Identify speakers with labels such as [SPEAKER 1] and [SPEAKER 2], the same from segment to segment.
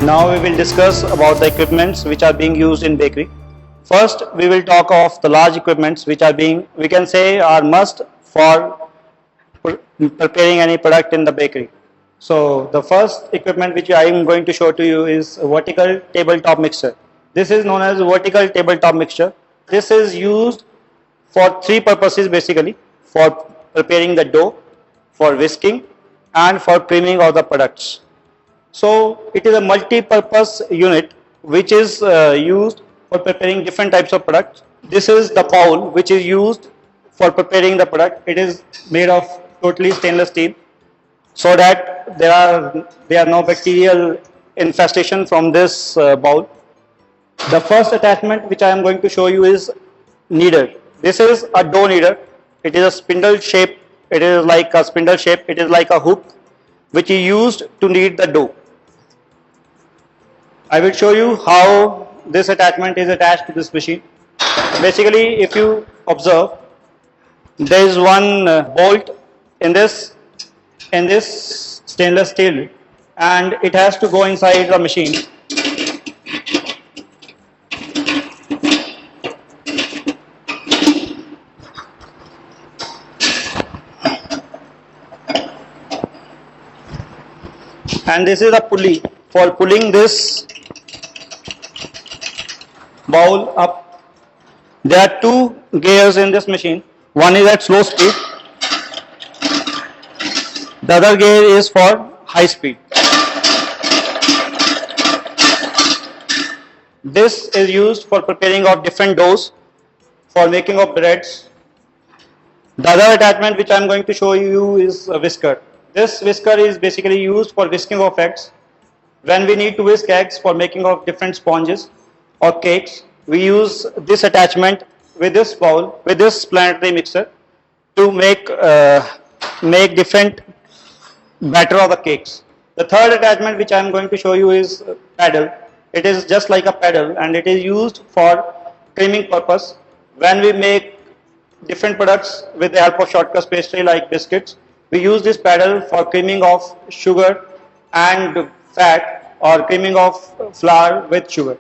[SPEAKER 1] Now we will discuss about the equipments which are being used in bakery. First, we will talk of the large equipments which are being, we can say, are must for preparing any product in the bakery. So the first equipment which I am going to show to you is a vertical tabletop mixer. This is known as vertical tabletop mixture. This is used for three purposes basically: for preparing the dough, for whisking, and for creaming of the products. So it is a multi-purpose unit which is used for preparing different types of products. This is the bowl which is used for preparing the product. It is made of totally stainless steel, so that there are no bacterial infestation from this bowl. The first attachment which I am going to show you is kneader. This is a dough kneader. It is a spindle shape. It is like a spindle shape. It is like a hook which is used to knead the dough. I will show you how this attachment is attached to this machine. Basically, if you observe, there is one bolt in this stainless steel, and it has to go inside the machine. And this is a pulley for pulling this bowl up. There are two gears in this machine. One is at slow speed. The other gear is for high speed. This is used for preparing of different doughs, for making of breads. The other attachment which I am going to show you is a whisker. This whisker is basically used for whisking of eggs. When we need to whisk eggs for making of different sponges or cakes, we use this attachment with this bowl, with this planetary mixer, to make different batter of the cakes. The third attachment which I am going to show you is paddle. It is just like a paddle, and it is used for creaming purpose. When we make different products with the help of shortcrust pastry like biscuits, we use this paddle for creaming of sugar and fat, or creaming of flour with sugar.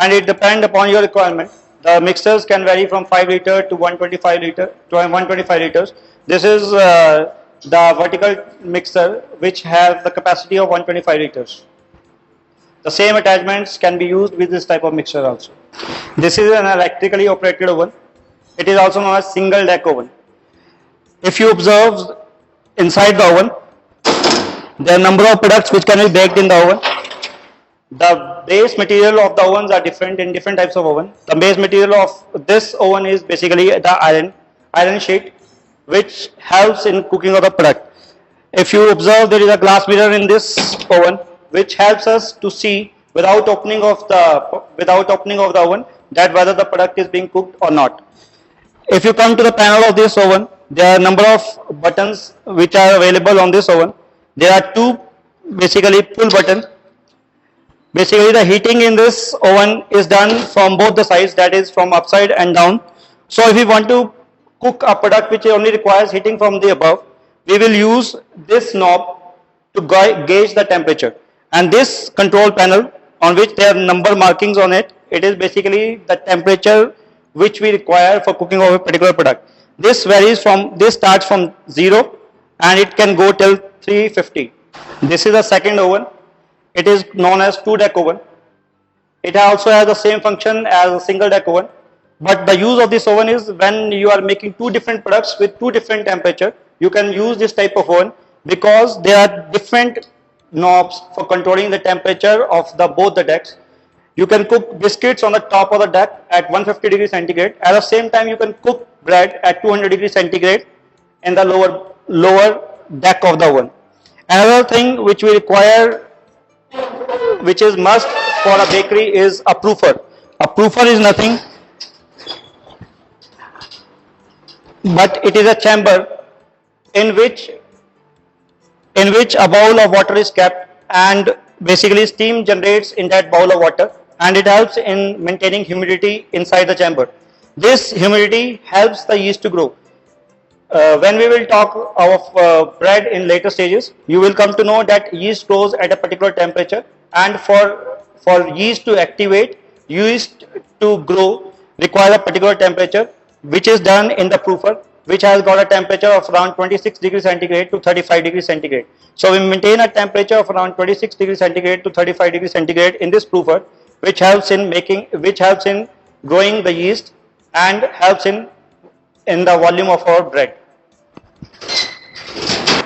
[SPEAKER 1] And it depends upon your requirement. The mixers can vary from 5 liter to 125 liters. This is the vertical mixer which has the capacity of 125 liters. The same attachments can be used with this type of mixer also. This is an electrically operated oven. It is also known as single deck oven. If you observe inside the oven, there are a number of products which can be baked in the oven. The base material of the ovens are different in different types of oven. The base material of this oven is basically the iron sheet, which helps in cooking of the product. If you observe, there is a glass mirror in this oven which helps us to see without opening of the oven that whether the product is being cooked or not. If you come to the panel of this oven, there are a number of buttons which are available on this oven. There are two basically pull buttons. Basically, the heating in this oven is done from both the sides, that is from upside and down. So if we want to cook a product which only requires heating from the above, we will use this knob to gauge the temperature. And this control panel, on which there are number markings on it, it is basically the temperature which we require for cooking of a particular product. This starts from 0 and it can go till 350. This is a second oven. It is known as 2-deck oven. It also has the same function as a single deck oven. But the use of this oven is when you are making two different products with two different temperature, you can use this type of oven because there are different knobs for controlling the temperature of both the decks. You can cook biscuits on the top of the deck at 150 degrees centigrade. At the same time, you can cook bread at 200 degrees centigrade in the lower deck of the oven. Another thing which we require, which is must for a bakery, is a proofer. A proofer is nothing but it is a chamber in which a bowl of water is kept, and basically steam generates in that bowl of water, and it helps in maintaining humidity inside the chamber. This humidity helps the yeast to grow. when we will talk of bread in later stages, you will come to know that yeast grows at a particular temperature, and for yeast to activate, yeast to grow require a particular temperature, which is done in the proofer, which has got a temperature of around 26 degrees centigrade to 35 degrees centigrade. So we maintain a temperature of around 26 degrees centigrade to 35 degrees centigrade in this proofer, which helps in growing the yeast and helps in the volume of our bread.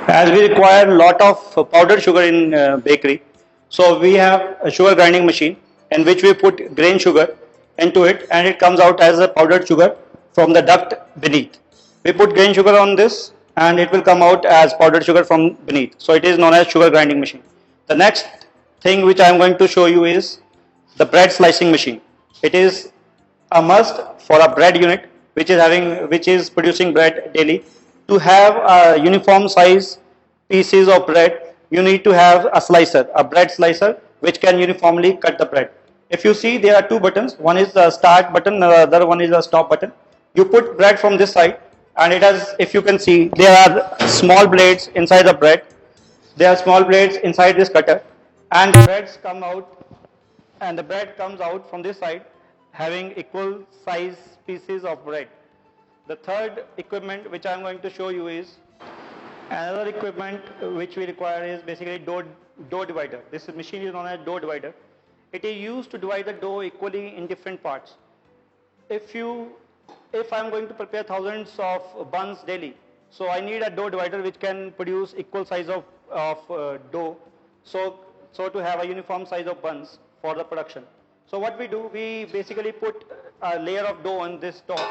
[SPEAKER 1] As we require a lot of powdered sugar in bakery, so we have a sugar grinding machine in which we put grain sugar into it, and it comes out as a powdered sugar from the duct beneath. We put grain sugar on this and it will come out as powdered sugar from beneath. So it is known as sugar grinding machine. The next thing which I am going to show you is the bread slicing machine. It is a must for a bread unit which is producing bread daily. To have a uniform size pieces of bread, you need to have a slicer, a bread slicer, which can uniformly cut the bread. If you see, there are two buttons. One is the start button, the other one is the stop button. You put bread from this side, and it has, if you can see, there are small blades inside the bread. There are small blades inside this cutter, and the breads come out, and the bread comes out from this side, having equal size pieces of bread. The third equipment which I am going to show you is another equipment which we require is basically dough divider. This machine is known as dough divider. It is used to divide the dough equally in different parts. If I am going to prepare thousands of buns daily, so I need a dough divider which can produce equal size of dough. So to have a uniform size of buns for the production. So what we do, we basically put a layer of dough on this top,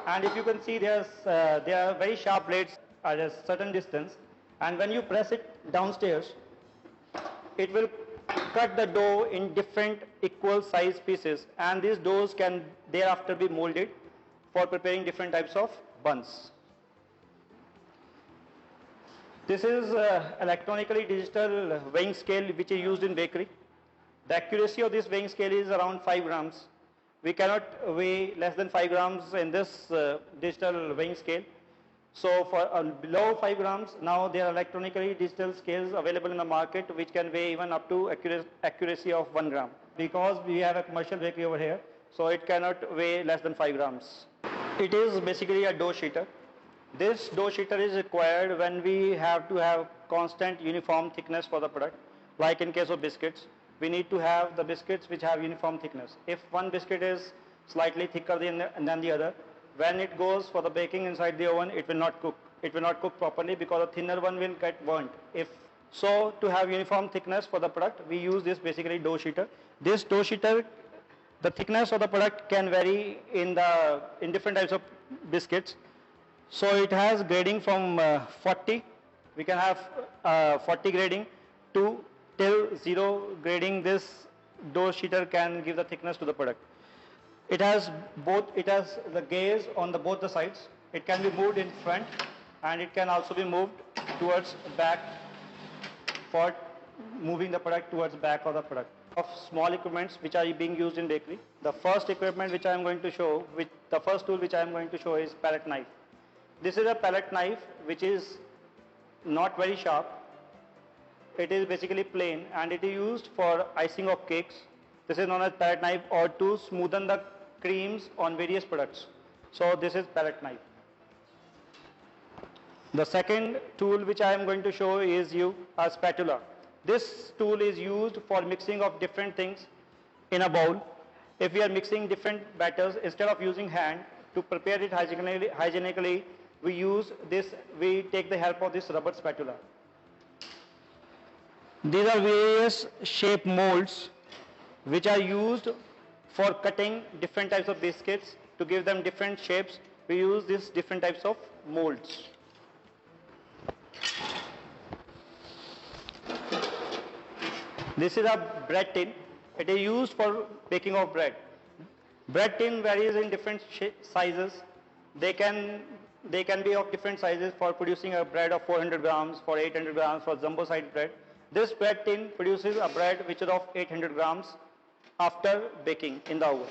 [SPEAKER 1] and if you can see, there are very sharp blades at a certain distance, and when you press it downstairs, it will cut the dough in different equal size pieces, and these doughs can thereafter be molded for preparing different types of buns. This is electronically digital weighing scale which is used in bakery. The accuracy of this weighing scale is around 5 grams. We cannot weigh less than 5 grams in this digital weighing scale. So for below 5 grams, now there are electronically digital scales available in the market which can weigh even up to accuracy of 1 gram. Because we have a commercial bakery over here, so it cannot weigh less than 5 grams. It is basically a dough sheeter. This dough sheeter is required when we have to have constant uniform thickness for the product. Like in case of biscuits, we need to have the biscuits which have uniform thickness. If one biscuit is slightly thicker than the other, when it goes for the baking inside the oven, it will not cook. It will not cook properly because the thinner one will get burnt. So to have uniform thickness for the product, we use this basically dough sheeter. This dough sheeter, the thickness of the product can vary in different types of biscuits. So it has grading from 40, we can have 40 grading to till 0 grading. This dough sheeter can give the thickness to the product. It has the gears on both the sides. It can be moved in front, and it can also be moved towards back for moving the product towards back of the product. Of small equipments which are being used in bakery. The first equipment which I am going to show, the first tool which I am going to show is palette knife. This is a palette knife which is not very sharp. It is basically plain, and it is used for icing of cakes. This is known as palette knife, or to smoothen the creams on various products. So this is palette knife. The second tool which I am going to show is a spatula. This tool is used for mixing of different things in a bowl. If we are mixing different batters, instead of using hand to prepare it hygienically, we take the help of this rubber spatula. These are various shape molds which are used for cutting different types of biscuits. To give them different shapes, we use these different types of molds. This is a bread tin. It is used for baking of bread. Bread tin varies in different sizes. They can be of different sizes for producing a bread of 400 grams, for 800 grams, for jumbo size bread. This bread tin produces a bread which is of 800 grams after baking in the oven.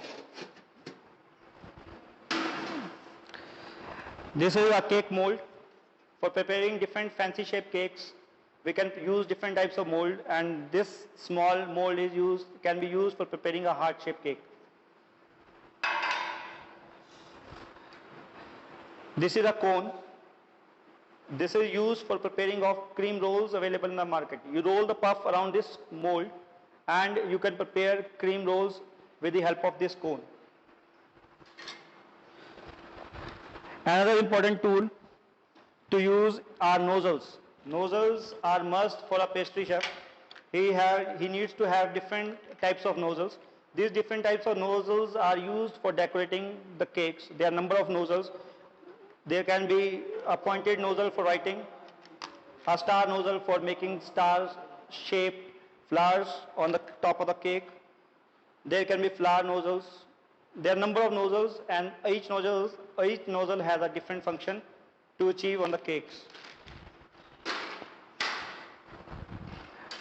[SPEAKER 1] This is a cake mold. For preparing different fancy shaped cakes, we can use different types of mold, and this small mold can be used for preparing a heart shaped cake. This is a cone. This is used for preparing of cream rolls available in the market. You roll the puff around this mold and you can prepare cream rolls with the help of this cone. Another important tool to use are nozzles. Nozzles are must for a pastry chef. He needs to have different types of nozzles. These different types of nozzles are used for decorating the cakes. There are number of nozzles. There can be a pointed nozzle for writing, a star nozzle for making stars shaped flowers on the top of the cake. There can be flower nozzles. There are number of nozzles, and each nozzle has a different function to achieve on the cakes.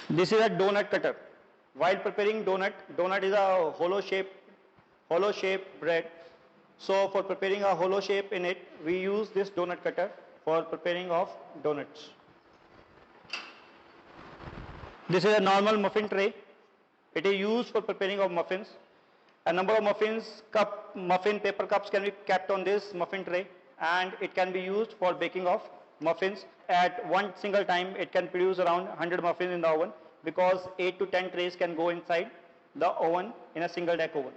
[SPEAKER 1] This is a donut cutter. While preparing donut is a hollow shape bread. So for preparing a hollow shape in it, we use this donut cutter for preparing of donuts. This is a normal muffin tray. It is used for preparing of muffins. A number of muffin paper cups can be kept on this muffin tray, and it can be used for baking of muffins. At one single time, it can produce around 100 muffins in the oven, because 8 to 10 trays can go inside the oven in a single deck oven.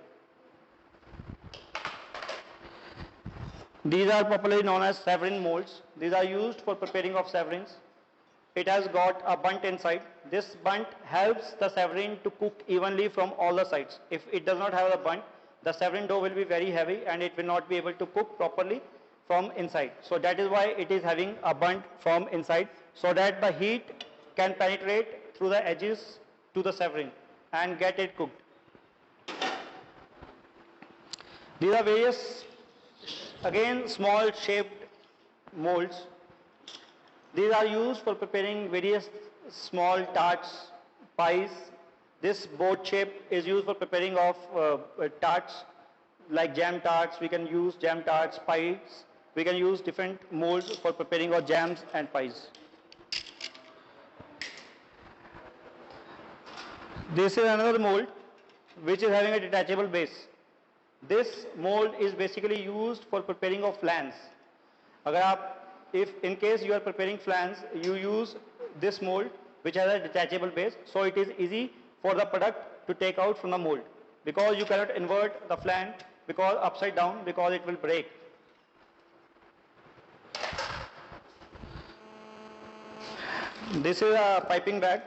[SPEAKER 1] These are popularly known as Savarin molds. These are used for preparing of Savarins. It has got a bundt inside. This bundt helps the Savarin to cook evenly from all the sides. If it does not have a bundt, the Savarin dough will be very heavy and it will not be able to cook properly from inside. So that is why it is having a bundt from inside, so that the heat can penetrate through the edges to the Savarin and get it cooked. These are various, again, small shaped molds. These are used for preparing various small tarts, pies. This boat shape is used for preparing of tarts, like jam tarts. We can use jam tarts, pies. We can use different molds for preparing of jams and pies. This is another mold which is having a detachable base. This mold is basically used for preparing of flans. If in case you are preparing flans, you use this mold which has a detachable base, so it is easy for the product to take out from the mold, because you cannot invert the flan because upside down, because it will break. This is a piping bag.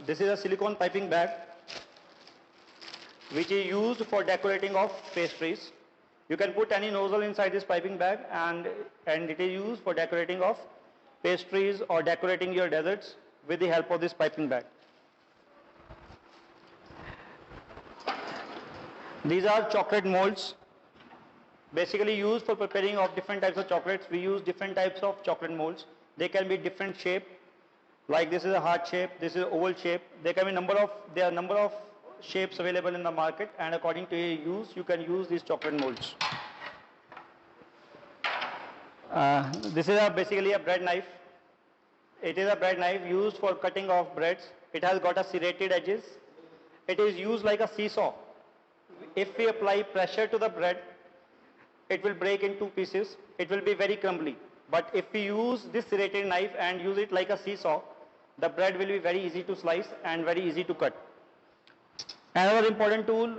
[SPEAKER 1] This is a silicone piping bag which is used for decorating of pastries. You can put any nozzle inside this piping bag, and it is used for decorating of pastries or decorating your desserts with the help of this piping bag. These are chocolate molds, basically used for preparing of different types of chocolates. We use different types of chocolate molds. They can be different shape, like this is a heart shape, this is oval shape. There are number of shapes available in the market, and according to your use, you can use these chocolate molds. This is basically a bread knife. It is a bread knife used for cutting of breads. It has got a serrated edges. It is used like a seesaw. If we apply pressure to the bread, it will break in two pieces. It will be very crumbly. But if we use this serrated knife and use it like a seesaw, the bread will be very easy to slice and very easy to cut. Another important tool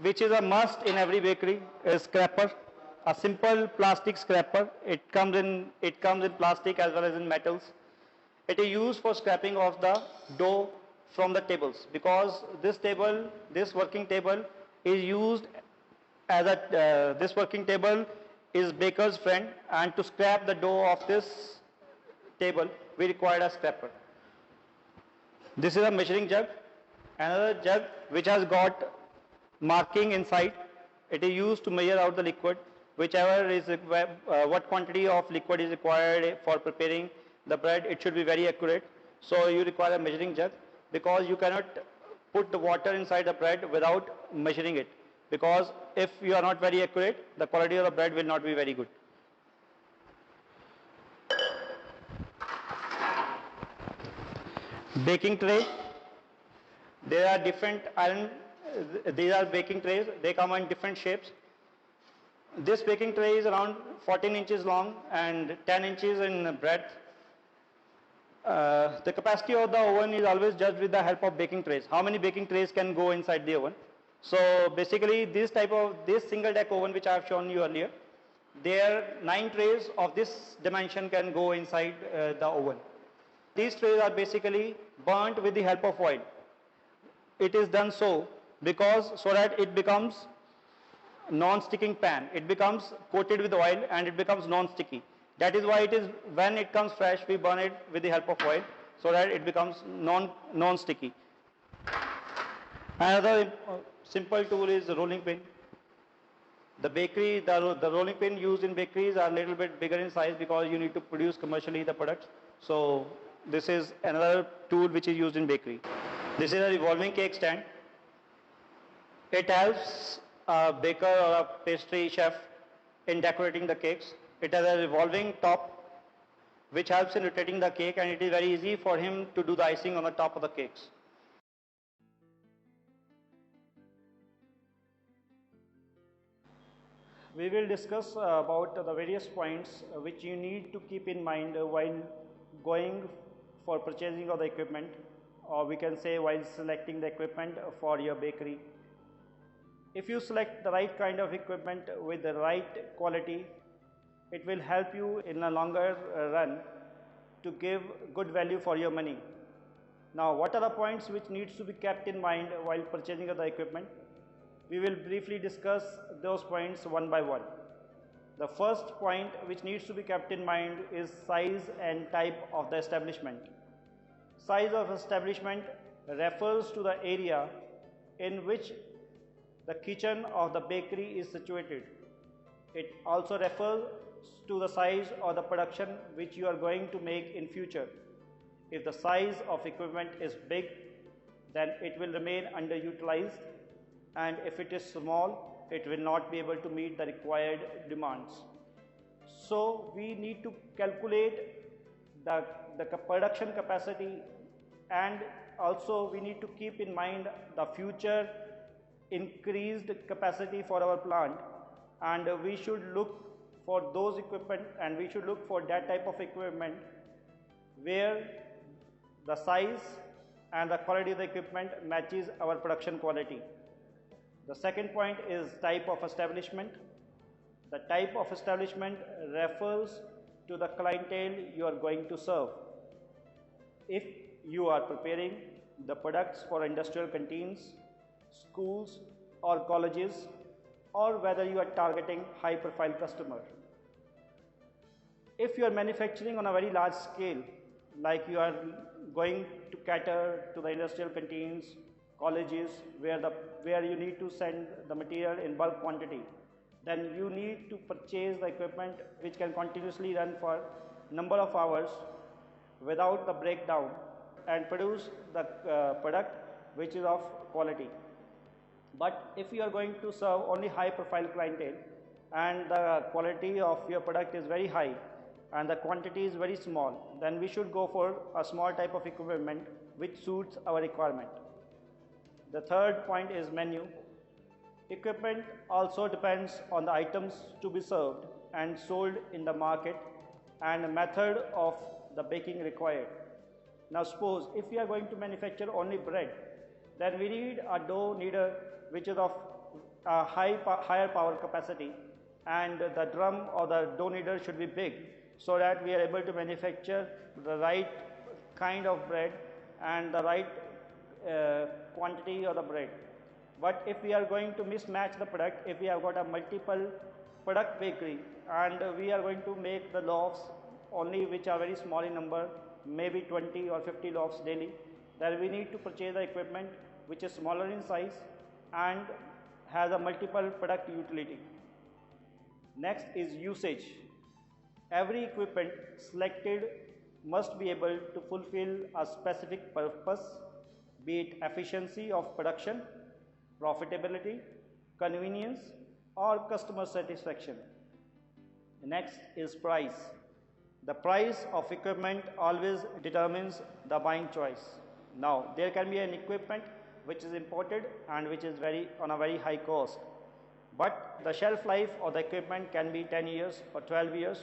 [SPEAKER 1] which is a must in every bakery is scraper. A simple plastic scraper. It comes in plastic as well as in metals. It is used for scraping of the dough from the tables, because this working table is used as this working table is baker's friend, and to scrap the dough of this table we require a scraper. This is a measuring jug. Another jug which has got marking inside. It is used to measure out the liquid, whichever is what quantity of liquid is required for preparing the bread. It should be very accurate. So you require a measuring jug, because you cannot put the water inside the bread without measuring it, because if you are not very accurate, the quality of the bread will not be very good. Baking tray. There are different iron, these are baking trays, they come in different shapes. This baking tray is around 14 inches long and 10 inches in breadth. The capacity of the oven is always judged with the help of baking trays. How many baking trays can go inside the oven? So basically this single deck oven which I have shown you earlier, there 9 trays of this dimension can go inside the oven. These trays are basically burnt with the help of oil. It is done so that it becomes non-sticking pan. It becomes coated with oil and it becomes non-sticky. That is why when it comes fresh, we burn it with the help of oil so that it becomes non-sticky. Another simple tool is the rolling pin. The rolling pin used in bakeries are a little bit bigger in size because you need to produce commercially the products. So this is another tool which is used in bakery. This is a revolving cake stand. It helps a baker or a pastry chef in decorating the cakes. It has a revolving top which helps in rotating the cake, and it is very easy for him to do the icing on the top of the cakes. We will discuss about the various points which you need to keep in mind while going for purchasing of the equipment, or we can say while selecting the equipment for your bakery. If you select the right kind of equipment with the right quality, it will help you in a longer run to give good value for your money. Now, what are the points which needs to be kept in mind while purchasing of the equipment? We will briefly discuss those points one by one. The first point which needs to be kept in mind is size and type of the establishment. Size of establishment refers to the area in which the kitchen of the bakery is situated. It also refers to the size of the production which you are going to make in future. If the size of equipment is big, then it will remain underutilized, and if it is small, it will not be able to meet the required demands. So we need to calculate the production capacity, and also we need to keep in mind the future increased capacity for our plant, and we should look for those equipment, and we should look for that type of equipment where the size and the quality of the equipment matches our production quality. The second point is type of establishment. The type of establishment refers to the clientele you are going to serve. If you are preparing the products for industrial canteens, schools or colleges, or whether you are targeting high profile customer. If you are manufacturing on a very large scale, like you are going to cater to the industrial canteens, colleges, where you need to send the material in bulk quantity, then you need to purchase the equipment which can continuously run for number of hours without the breakdown and produce the product which is of quality. But if you are going to serve only high profile clientele and the quality of your product is very high and the quantity is very small, then we should go for a small type of equipment which suits our requirement. The third point is menu. Equipment also depends on the items to be served and sold in the market and method of the baking required. Now suppose if we are going to manufacture only bread, then we need a dough kneader which is of higher power capacity, and the drum or the dough kneader should be big so that we are able to manufacture the right kind of bread and the right quantity of the bread. But if we are going to mismatch the product, if we have got a multiple product bakery and we are going to make the loaves only which are very small in number, maybe 20 or 50 loaves daily, then we need to purchase the equipment which is smaller in size and has a multiple product utility. Next is usage. Every equipment selected must be able to fulfill a specific purpose, be it efficiency of production, profitability, convenience, or customer satisfaction. Next is price. The price of equipment always determines the buying choice. Now, there can be an equipment which is imported and which is on a very high cost, but the shelf life of the equipment can be 10 years or 12 years,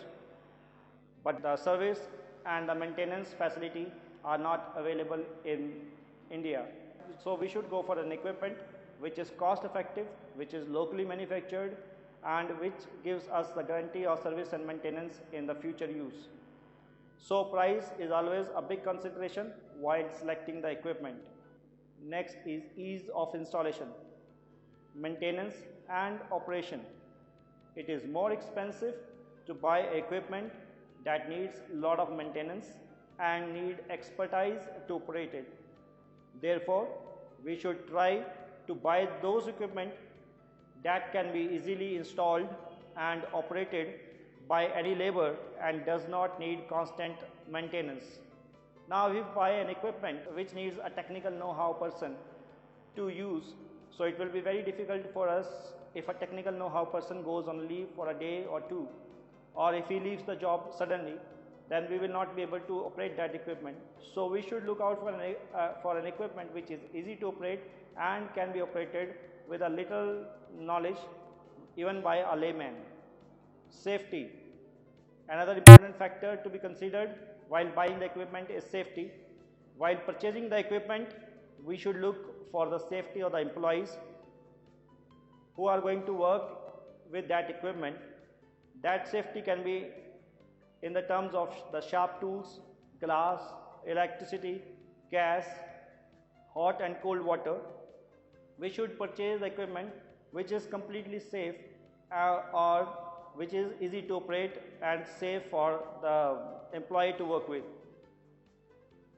[SPEAKER 1] but the service and the maintenance facility are not available in India. So we should go for an equipment which is cost effective, which is locally manufactured, and which gives us the guarantee of service and maintenance in the future use. So price is always a big consideration while selecting the equipment. Next is ease of installation, maintenance and operation. It is more expensive to buy equipment that needs a lot of maintenance and need expertise to operate it. Therefore, we should try to buy those equipment that can be easily installed and operated by any labor and does not need constant maintenance. Now, if we buy an equipment which needs a technical know-how person to use, so it will be very difficult for us if a technical know-how person goes on leave for a day or two, or if he leaves the job suddenly, then we will not be able to operate that equipment. So we should look out for an equipment which is easy to operate and can be operated with a little knowledge even by a layman. Safety. Another important factor to be considered while buying the equipment is safety. While purchasing the equipment, we should look for the safety of the employees who are going to work with that equipment. That safety can be in the terms of the sharp tools, glass, electricity, gas, hot and cold water. We should purchase the equipment which is completely safe or which is easy to operate and safe for the employee to work with.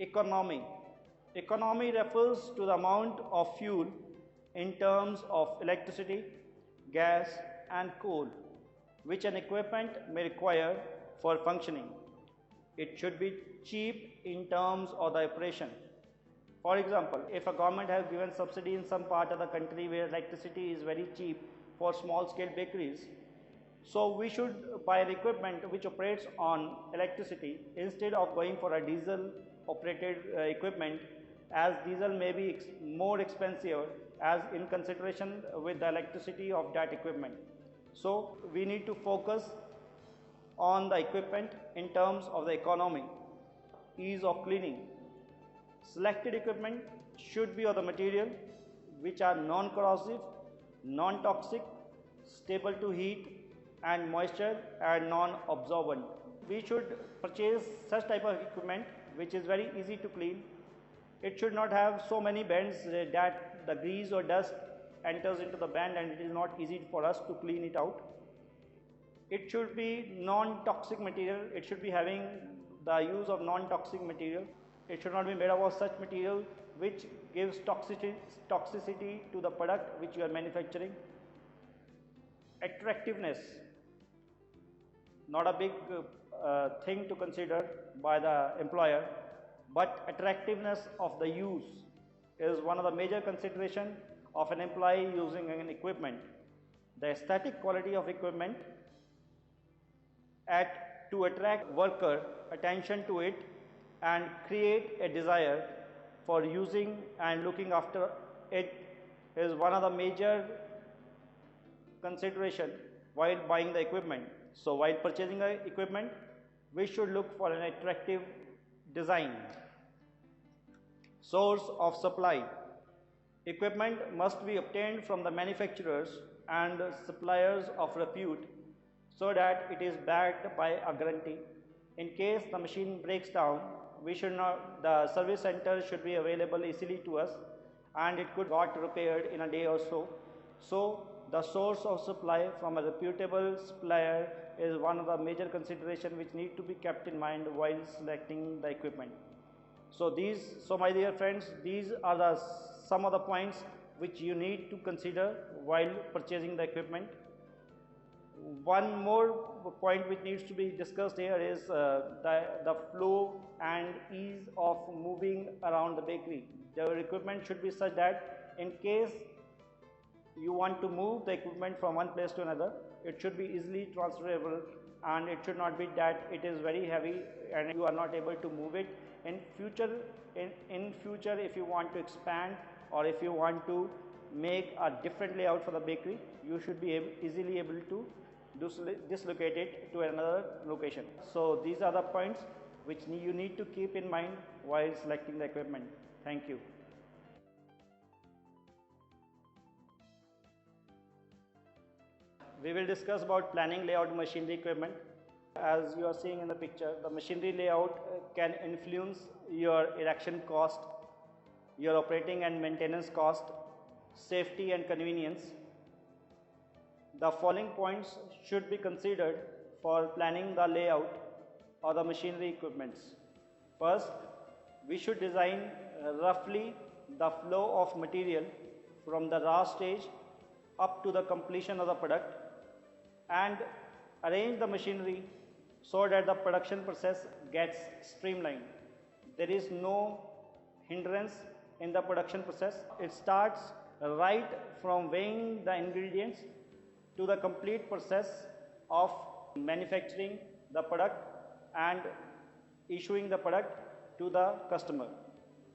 [SPEAKER 1] Economy. Economy refers to the amount of fuel in terms of electricity, gas and coal which an equipment may require for functioning. It should be cheap in terms of the operation. For example, if a government has given subsidy in some part of the country where electricity is very cheap for small scale bakeries, so we should buy an equipment which operates on electricity instead of going for a diesel operated equipment, as diesel may be more expensive as in consideration with the electricity of that equipment. So we need to focus on the equipment in terms of the economy. Ease of cleaning. Selected equipment should be of the material which are non-corrosive, non-toxic, stable to heat and moisture and non-absorbent. We should purchase such type of equipment which is very easy to clean. It should not have so many bends that the grease or dust enters into the band and it is not easy for us to clean it out. It should be non-toxic material. It should be having the use of non-toxic material. It should not be made up of such material which gives toxicity to the product which you are manufacturing. Attractiveness. Not a big thing to consider by the employer, but attractiveness of the use is one of the major consideration of an employee using an equipment. The aesthetic quality of equipment to attract worker attention to it and create a desire for using and looking after it is one of the major consideration while buying the equipment. So while purchasing the equipment, we should look for an attractive design. Source of supply. Equipment must be obtained from the manufacturers and suppliers of repute so that it is backed by a guarantee. In case the machine breaks down, the service center should be available easily to us and it could got repaired in a day or so. So the source of supply from a reputable supplier is one of the major considerations which need to be kept in mind while selecting the equipment. So my dear friends, these are some of the points which you need to consider while purchasing the equipment. One more point which needs to be discussed here is the flow and ease of moving around the bakery. The equipment should be such that in case you want to move the equipment from one place to another, it should be easily transferable and it should not be that it is very heavy and you are not able to move it. In future if you want to expand or if you want to make a different layout for the bakery, you should be easily able to dislocate it to another location. So these are the points which you need to keep in mind while selecting the equipment. Thank you. We will discuss about planning layout machinery equipment. As you are seeing in the picture, the machinery layout can influence your erection cost, your operating and maintenance cost, safety and convenience. The following points should be considered for planning the layout of the machinery equipments. First, we should design roughly the flow of material from the raw stage up to the completion of the product and arrange the machinery so that the production process gets streamlined. There is no hindrance in the production process. It starts right from weighing the ingredients to the complete process of manufacturing the product and issuing the product to the customer.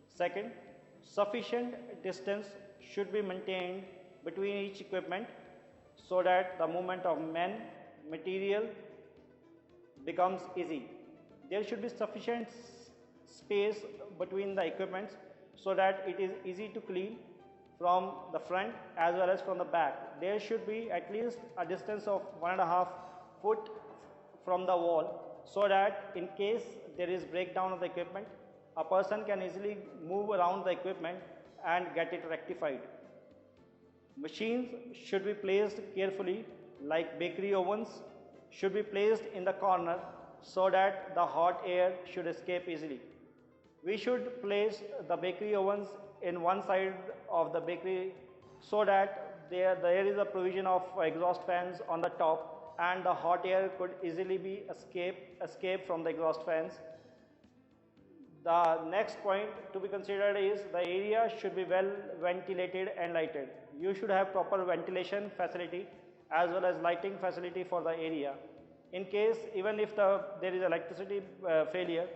[SPEAKER 1] Second, sufficient distance should be maintained between each equipment so that the movement of material becomes easy. There should be sufficient space between the equipments so that it is easy to clean from the front as well as from the back. There should be at least a distance of 1.5 foot from the wall so that in case there is breakdown of the equipment, a person can easily move around the equipment and get it rectified. Machines should be placed carefully, like bakery ovens should be placed in the corner so that the hot air should escape easily. We should place the bakery ovens in one side of the bakery so that there is a provision of exhaust fans on the top and the hot air could easily be escape from the exhaust fans. The next point to be considered is the area should be well ventilated and lighted. You should have proper ventilation facility as well as lighting facility for the area. In case even if there is electricity failure,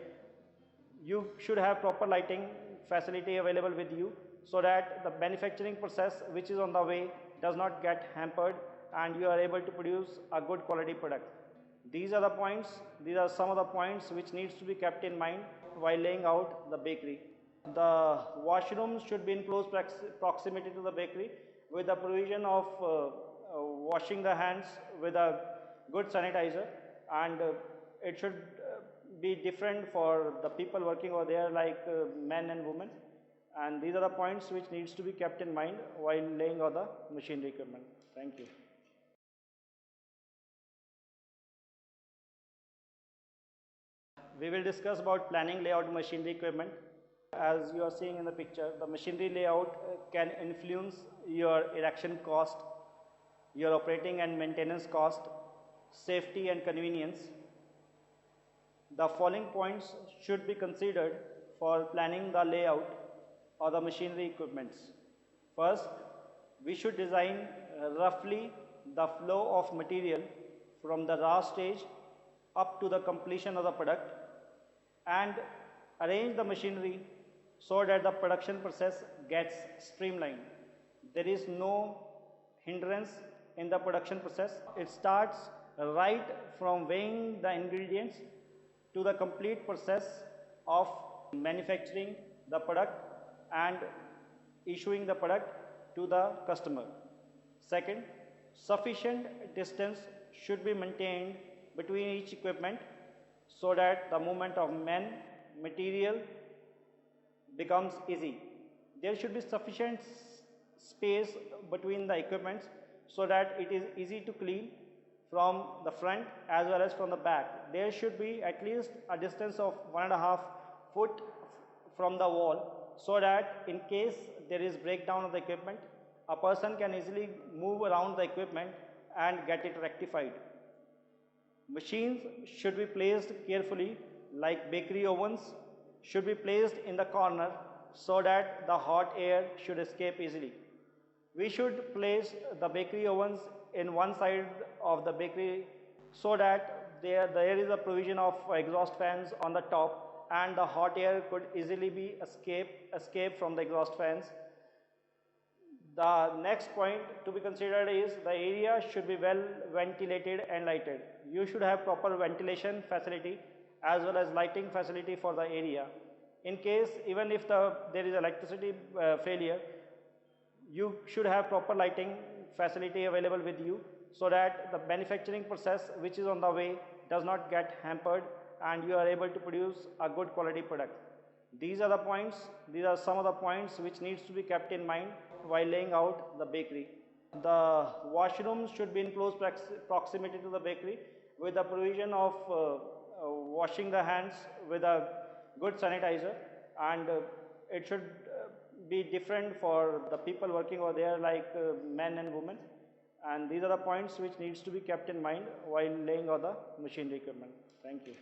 [SPEAKER 1] you should have proper lighting facility available with you so that the manufacturing process which is on the way does not get hampered and you are able to produce a good quality product. These are some of the points which needs to be kept in mind while laying out the bakery. The washrooms should be in close proximity to the bakery with the provision of washing the hands with a good sanitizer, and it should be different for the people working over there, like men and women. And these are the points which needs to be kept in mind while laying out the machinery equipment. Thank you. We will discuss about planning layout machinery equipment. As you are seeing in the picture, the machinery layout can influence your erection cost, your operating and maintenance cost, safety and convenience. The following points should be considered for planning the layout of the machinery equipments. First, we should design roughly the flow of material from the raw stage up to the completion of the product and arrange the machinery so that the production process gets streamlined. There is no hindrance in the production process. It starts right from weighing the ingredients to the complete process of manufacturing the product and issuing the product to the customer. Second, sufficient distance should be maintained between each equipment so that the movement of material becomes easy. There should be sufficient space between the equipments so that it is easy to clean from the front as well as from the back. There should be at least a distance of 1.5 foot from the wall so that in case there is breakdown of the equipment, a person can easily move around the equipment and get it rectified. Machines should be placed carefully, like bakery ovens should be placed in the corner so that the hot air should escape easily. We should place the bakery ovens in one side of the bakery so that there is a provision of exhaust fans on the top, and the hot air could easily be escape from the exhaust fans. The next point to be considered is the area should be well ventilated and lighted. You should have proper ventilation facility as well as lighting facility for the area. In case even if there is electricity failure, you should have proper lighting facility available with you, so that the manufacturing process which is on the way does not get hampered and you are able to produce a good quality product. These are some of the points which needs to be kept in mind while laying out the bakery. The washrooms should be in close proximity to the bakery, with the provision of washing the hands with a good sanitizer, and it should be different for the people working over there, like men and women. And these are the points which needs to be kept in mind while laying out the machinery equipment. Thank you.